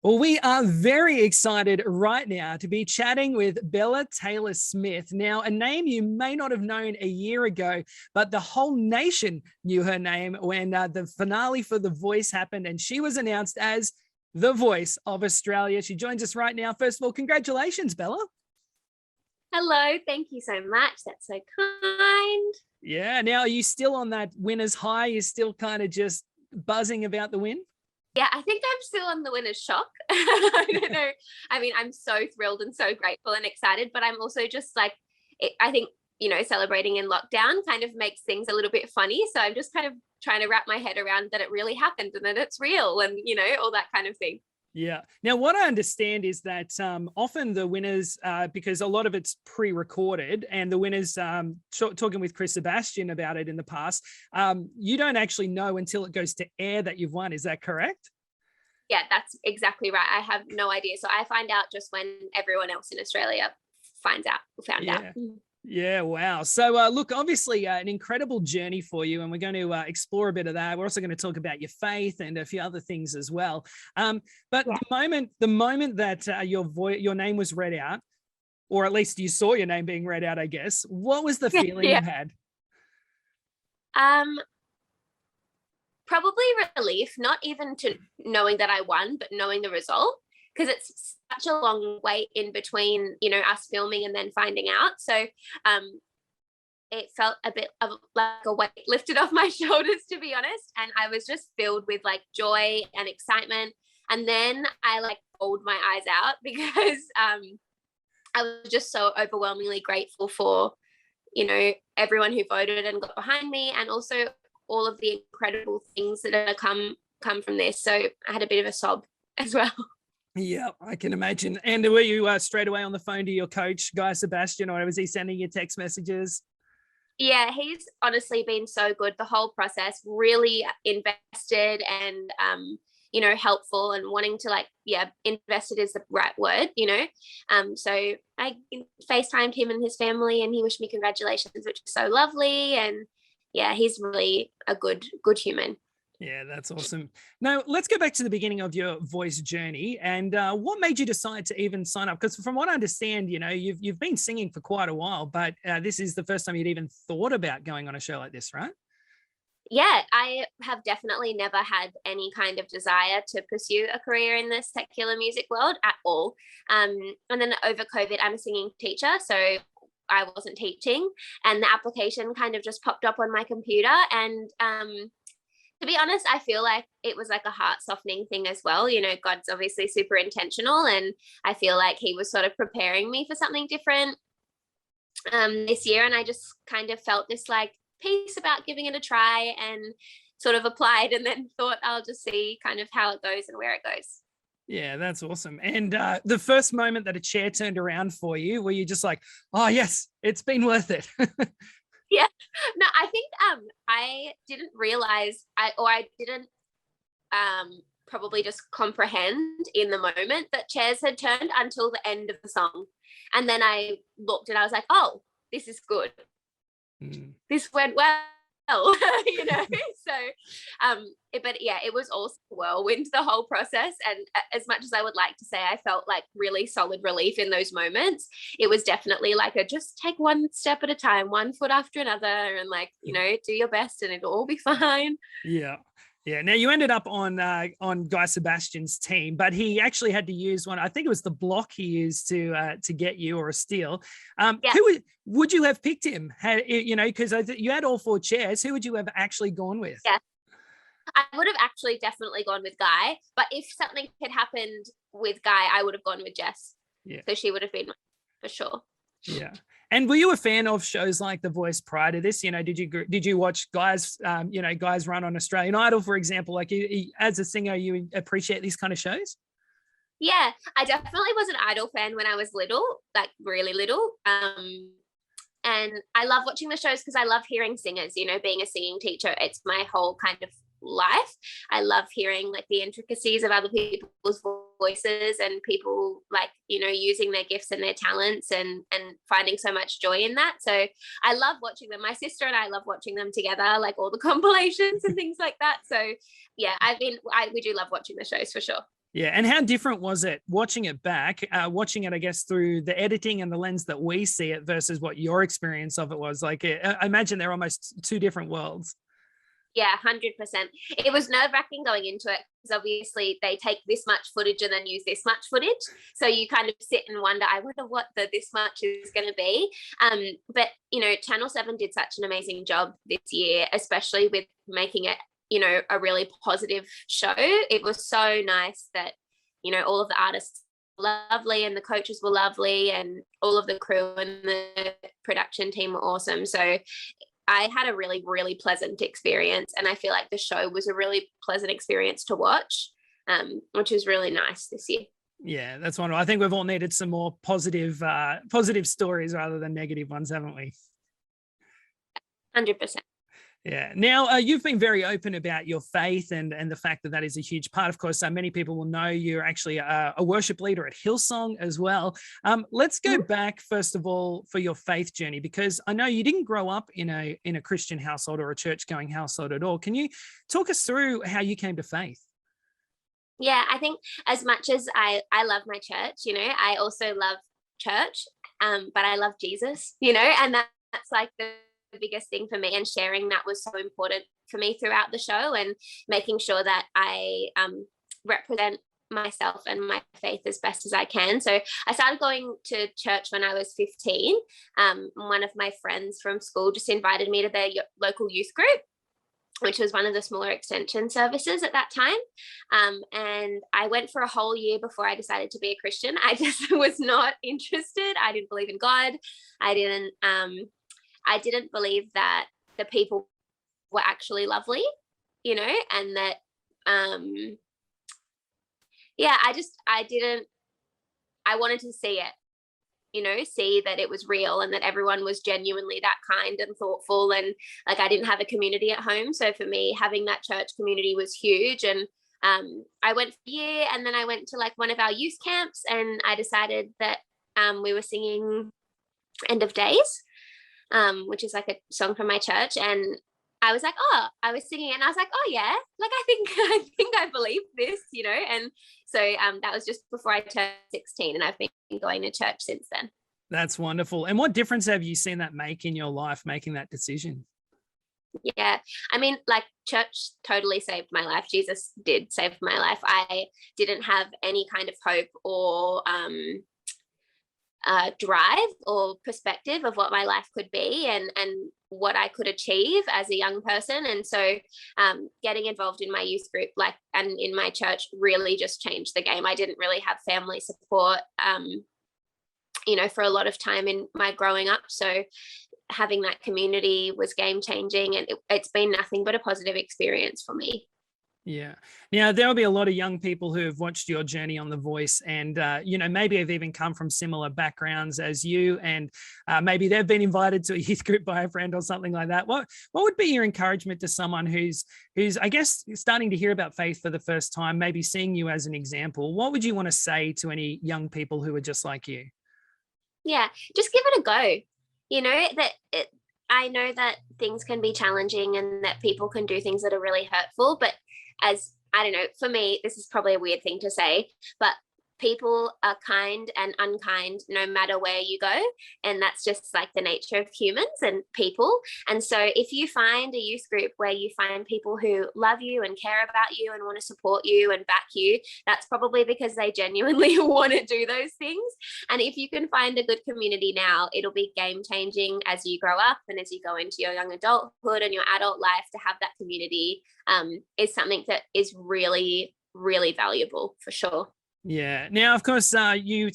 Well, we are very excited right now to be chatting with Bella Taylor Smith. Now, a name you may not have known a year ago, but the whole nation knew her name when the finale for The Voice happened and she was announced as the voice of Australia. She joins us right now. First of all, congratulations, Bella. Hello, thank you so much. That's so kind. Yeah. Now, are you still on that winner's high? You're still kind of just buzzing about the win? Yeah, I think I'm still on the winner's shock. I don't know. I mean, I'm so thrilled and so grateful and excited, but I'm also just like, I think, celebrating in lockdown kind of makes things a little bit funny. So I'm just kind of trying to wrap my head around that it really happened and that it's real and, all that kind of thing. Yeah. Now, what I understand is that often the winners, because a lot of it's pre-recorded, and the winners, talking with Chris Sebastian about it in the past, you don't actually know until it goes to air that you've won. Is that correct? Yeah, that's exactly right. I have no idea. So I find out just when everyone else in Australia found out. Yeah, wow. So, look, obviously an incredible journey for you, and we're going to explore a bit of that. We're also going to talk about your faith and a few other things as well. But the moment that your name was read out, or at least you saw your name being read out, I guess, what was the feeling you had? Probably relief, not even to knowing that I won, but knowing the result. Because it's such a long wait in between, us filming and then finding out. So it felt a bit of like a weight lifted off my shoulders, to be honest. And I was just filled with like joy and excitement. And then I like bawled my eyes out because I was just so overwhelmingly grateful for, everyone who voted and got behind me, and also all of the incredible things that are come from this. So I had a bit of a sob as well. Yeah, I can imagine. And were you straight away on the phone to your coach, Guy Sebastian, or was he sending you text messages? Yeah, he's honestly been so good the whole process, really invested and, helpful and wanting to invested is the right word, So I FaceTimed him and his family and he wished me congratulations, which is so lovely. And yeah, he's really a good human. Yeah, that's awesome. Now, let's go back to the beginning of your voice journey. And what made you decide to even sign up? Because from what I understand, you've been singing for quite a while, but this is the first time you'd even thought about going on a show like this, right? Yeah, I have definitely never had any kind of desire to pursue a career in the secular music world at all. And then over COVID, I'm a singing teacher, so I wasn't teaching, and the application kind of just popped up on my computer. And to be honest, I feel like it was like a heart softening thing as well. God's obviously super intentional, and I feel like he was sort of preparing me for something different this year. And I just kind of felt this like peace about giving it a try, and sort of applied, and then thought I'll just see kind of how it goes and where it goes. Yeah, that's awesome. And the first moment that a chair turned around for you, were you just like, oh yes, it's been worth it? Yeah, no, I think I didn't realize I didn't probably just comprehend in the moment that chairs had turned until the end of the song. And then I looked and I was like, oh, this is good. This went well. So but yeah, it was also a whirlwind, the whole process. And as much as I would like to say I felt like really solid relief in those moments, it was definitely like just take one step at a time, one foot after another, and do your best and it'll all be fine. Yeah. Now you ended up on Guy Sebastian's team, but he actually had to use one. I think it was the block he used to get you, or a steal. Who would you have picked him? Because you had all four chairs. Who would you have actually gone with? Yeah, I would have actually definitely gone with Guy. But if something had happened with Guy, I would have gone with Jess. Yeah. So she would have been for sure. Yeah. And were you a fan of shows like The Voice prior to this? Did you watch guys run on Australian Idol, for example? Like as a singer, you appreciate these kind of shows? Yeah, I definitely was an Idol fan when I was little, like really little. And I love watching the shows because I love hearing singers, being a singing teacher. It's my whole kind of life. I love hearing like the intricacies of other people's voices and people using their gifts and their talents and finding so much joy in that. So I love watching them. My sister and I love watching them together, like all the compilations and things like that. So yeah, we do love watching the shows for sure. Yeah. And how different was it watching it back, watching it, I guess, through the editing and the lens that we see it versus what your experience of it was like? I imagine they're almost two different worlds. Yeah, 100%. It was nerve-wracking going into it because obviously they take this much footage and then use this much footage. So you kind of sit and wonder, I wonder what the this much is going to be. But, Channel 7 did such an amazing job this year, especially with making it, a really positive show. It was so nice that, all of the artists were lovely and the coaches were lovely and all of the crew and the production team were awesome. So I had a really, really pleasant experience, and I feel like the show was a really pleasant experience to watch, which was really nice this year. Yeah, that's wonderful. I think we've all needed some more positive stories rather than negative ones, haven't we? 100%. Yeah. Now, you've been very open about your faith and the fact that that is a huge part. Of course, many people will know you're actually a worship leader at Hillsong as well. Let's go back, first of all, for your faith journey, because I know you didn't grow up in a Christian household or a church-going household at all. Can you talk us through how you came to faith? Yeah, I think as much as I love my church, I also love church, but I love Jesus, and that's like the biggest thing for me, and sharing that was so important for me throughout the show, and making sure that I represent myself and my faith as best as I can. So I started going to church when I was 15. One of my friends from school just invited me to their local youth group, which was one of the smaller extension services at that time. And I went for a whole year before I decided to be a Christian. I just was not interested. I didn't believe in God. I didn't believe that the people were actually lovely, and that, I wanted to see it, see that it was real and that everyone was genuinely that kind and thoughtful. And like, I didn't have a community at home. So for me, having that church community was huge. And I went for a year, and then I went to like one of our youth camps, and I decided that we were singing End of Days, which is like a song from my church. And I was like, I was singing it, and I was like, oh yeah, like I think I believe this, and so that was just before I turned 16, and I've been going to church since then. That's wonderful. And what difference have you seen that make in your life, making that decision? Yeah, I mean, like, church totally saved my life. Jesus did save my life. I didn't have any kind of hope or drive or perspective of what my life could be and what I could achieve as a young person. And so getting involved in my youth group and in my church really just changed the game. I didn't really have family support, for a lot of time in my growing up. So having that community was game changing, and it's been nothing but a positive experience for me. Yeah. Now, there'll be a lot of young people who have watched your journey on The Voice and, maybe have even come from similar backgrounds as you, and maybe they've been invited to a youth group by a friend or something like that. What would be your encouragement to someone who's, I guess, starting to hear about faith for the first time, maybe seeing you as an example? What would you want to say to any young people who are just like you? Yeah, just give it a go. I know that things can be challenging and that people can do things that are really hurtful, but I don't know, for me, this is probably a weird thing to say, but people are kind and unkind no matter where you go. And that's just like the nature of humans and people. And so if you find a youth group where you find people who love you and care about you and want to support you and back you, that's probably because they genuinely want to do those things. And if you can find a good community now, it'll be game changing as you grow up and as you go into your young adulthood and your adult life. To have that community is something that is really, really valuable for sure. Yeah. Now, of course, you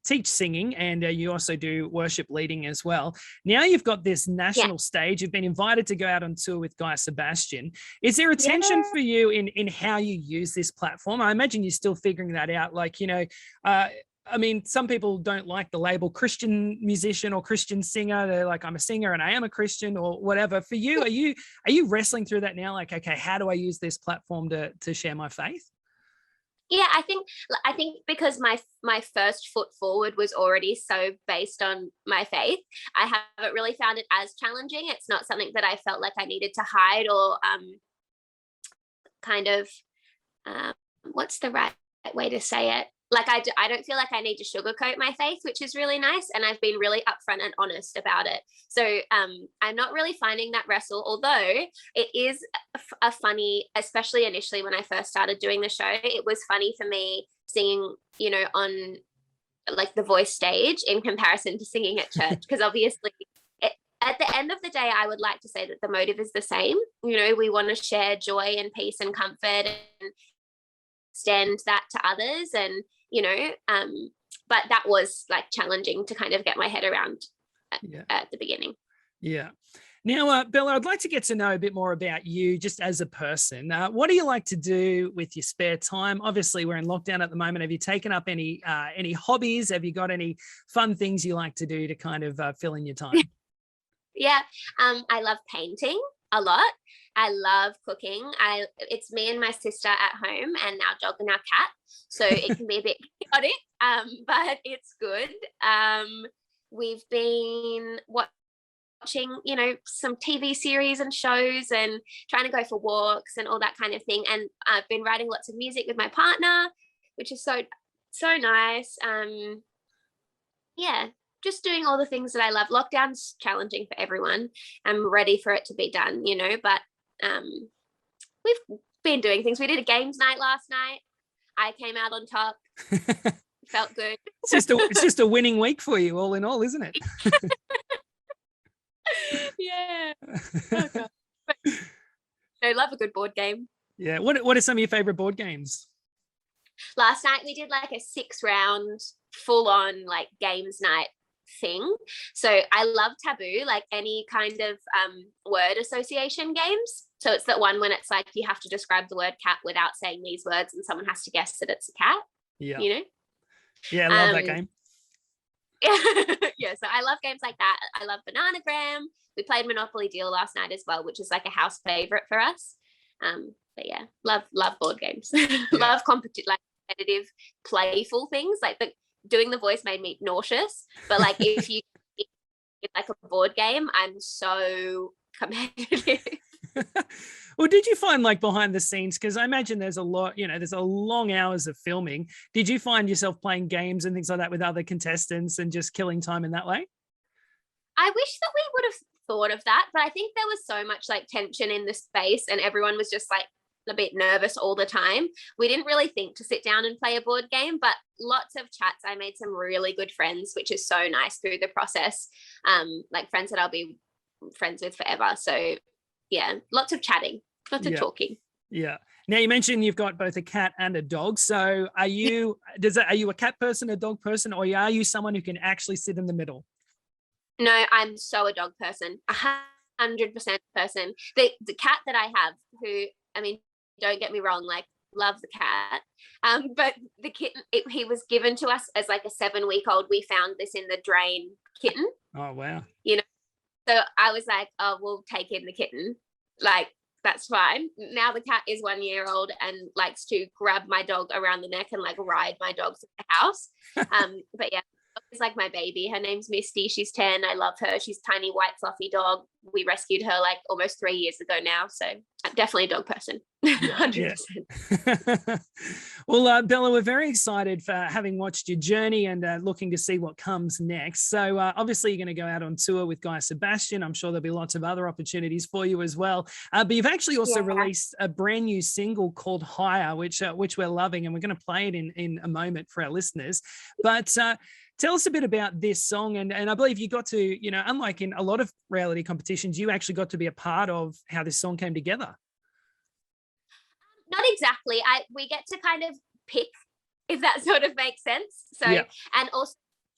teach singing, and you also do worship leading as well. Now you've got this national stage. You've been invited to go out on tour with Guy Sebastian. Is there a tension for you in how you use this platform? I imagine you're still figuring that out. I mean, some people don't like the label Christian musician or Christian singer. They're like, I'm a singer and I am a Christian or whatever. For you, are you wrestling through that now? Like, okay, how do I use this platform to share my faith? Yeah, I think because my first foot forward was already so based on my faith, I haven't really found it as challenging. It's not something that I felt like I needed to hide or kind of what's the right way to say it. Like I don't feel like I need to sugarcoat my faith, which is really nice. And I've been really upfront and honest about it. So I'm not really finding that wrestle, although it is a funny, especially initially when I first started doing the show, it was funny for me singing, on like the Voice stage in comparison to singing at church. Because obviously at the end of the day, I would like to say that the motive is the same. We want to share joy and peace and comfort and extend that to others. And but that was like challenging to kind of get my head around at the beginning. Yeah. Now, Bella, I'd like to get to know a bit more about you just as a person. What do you like to do with your spare time? Obviously, we're in lockdown at the moment. Have you taken up any hobbies? Have you got any fun things you like to do to kind of fill in your time? Yeah. I love painting a lot. I love cooking. It's me and my sister at home and our dog and our cat. So it can be a bit chaotic, but it's good. We've been watching, some TV series and shows and trying to go for walks and all that kind of thing. And I've been writing lots of music with my partner, which is so nice. Yeah, just doing all the things that I love. Lockdown's challenging for everyone. I'm ready for it to be done, but we've been doing things. We did a games night last night. I came out on top. Felt good. It's just a winning week for you, all in all, isn't it? Yeah. Oh, God. I love a good board game. Yeah. What are some of your favorite board games? Last night we did like a 6-round full-on like games night thing. So I love Taboo, like any kind of word association games. So it's that one when it's like you have to describe the word cat without saying these words and someone has to guess that it's a cat. Yeah. Yeah, I love that game. Yeah, so I love games like that. I love Bananagram. We played Monopoly Deal last night as well, which is like a house favorite for us. But yeah, love board games. Love competitive, playful things. Like doing the voice made me nauseous. But like if you like a board game, I'm so competitive. Well, did you find like behind the scenes, because I imagine there's a lot, there's a long hours of filming. Did you find yourself playing games and things like that with other contestants and just killing time in that way? I wish that we would have thought of that, but I think there was so much like tension in the space and everyone was just like a bit nervous all the time. We didn't really think to sit down and play a board game, but lots of chats. I made some really good friends, which is so nice through the process. Like friends that I'll be friends with forever. So yeah, lots of chatting, lots of talking. Yeah. Now you mentioned you've got both a cat and a dog. So are you a cat person, a dog person, or are you someone who can actually sit in the middle? No, I'm so a dog person, 100% person. The cat that I have, who, I mean, don't get me wrong, like love the cat. But the kitten, he was given to us as like a 7-week-old. We found this in the drain kitten. Oh, wow. So I was like, oh, we'll take in the kitten. Like, that's fine. Now the cat is 1 year old and likes to grab my dog around the neck and like ride my dog to the house. But yeah, it's like my baby. Her name's Misty. She's 10. I love her. She's a tiny white fluffy dog. We rescued her like almost 3 years ago now. So I'm definitely a dog person. 100%. Yeah. Well, Bella, we're very excited for having watched your journey and looking to see what comes next. So obviously you're going to go out on tour with Guy Sebastian. I'm sure there'll be lots of other opportunities for you as well. But you've actually also released a brand new single called Higher, which we're loving, and we're going to play it in a moment for our listeners. But tell us a bit about this song. And I believe you got to, unlike in a lot of reality competitions, you actually got to be a part of how this song came together. Not exactly. We get to kind of pick, if that sort of makes sense. So, and also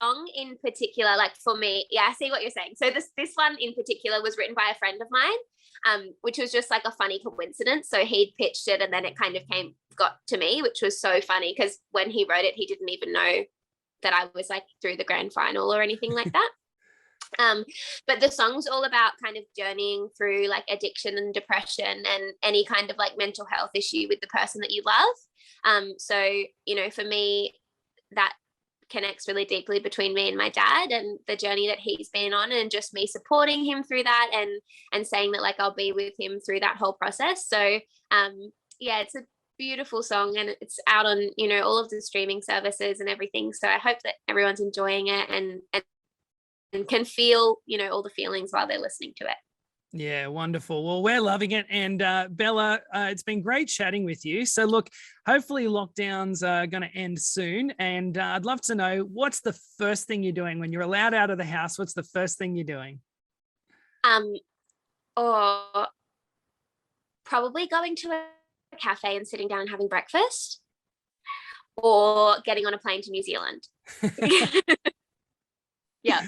song in particular, like for me, I see what you're saying. So this one in particular was written by a friend of mine, which was just like a funny coincidence. So he'd pitched it and then it kind of got to me, which was so funny because when he wrote it, he didn't even know that I was like through the grand final or anything like that. But the song's all about kind of journeying through like addiction and depression and any kind of like mental health issue with the person that you love. So, for me, that connects really deeply between me and my dad and the journey that he's been on and just me supporting him through that and saying that like I'll be with him through that whole process. So it's beautiful song, and it's out on, all of the streaming services and everything. So I hope that everyone's enjoying it and can feel, all the feelings while they're listening to it. Yeah, wonderful. Well, we're loving it. And Bella, it's been great chatting with you. So look, hopefully lockdowns are going to end soon. And I'd love to know, what's the first thing you're doing when you're allowed out of the house? What's the first thing you're doing? Or probably going to a cafe and sitting down and having breakfast, or getting on a plane to New Zealand. Yeah.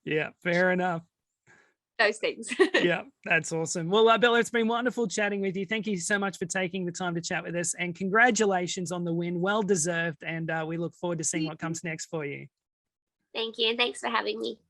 Yeah, fair enough. Those things. Yeah, that's awesome. Well, Bella, it's been wonderful chatting with you. Thank you so much for taking the time to chat with us, and congratulations on the win. Well deserved. And we look forward to seeing what comes next for you. Thank you. And thanks for having me.